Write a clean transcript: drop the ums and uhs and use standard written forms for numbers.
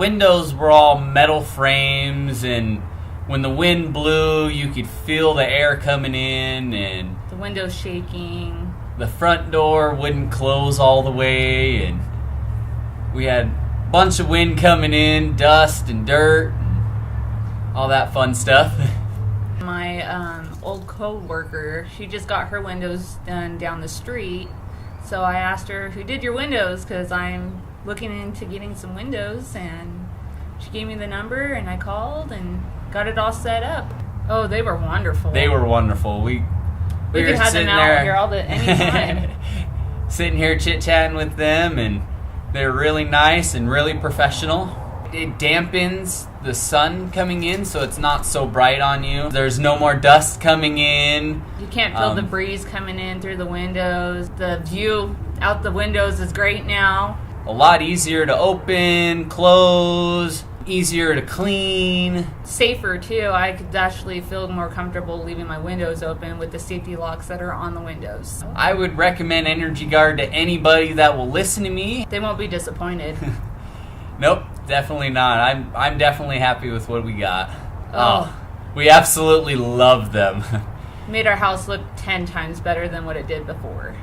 windows were all metal frames, and when the wind blew, you could feel the air coming in, and The windows shaking. the front door wouldn't close all the way, and we had a bunch of wind coming in, dust and dirt, and all that fun stuff. My old co-worker, she just got her windows done down the street. So I asked her, who did your windows? Because I'm looking into getting some windows. And she gave me the number, and I called and got it all set up. Oh, they were wonderful. They were wonderful. We We were could have sitting them out there, here anytime. sitting here chit-chatting with them, and they're really nice and really professional. It dampens the sun coming in, so it's not so bright on you. There's no more dust coming in. You can't feel the breeze coming in through the windows. The view out the windows is great now. A lot easier to open, close, easier to clean. Safer too. I could actually feel more comfortable leaving my windows open with the safety locks that are on the windows. I would recommend Energy Guard to anybody that will listen to me. They won't be disappointed. Nope, definitely not. I'm definitely happy with what we got. Oh. We absolutely love them. Made our house look 10 times better than what it did before.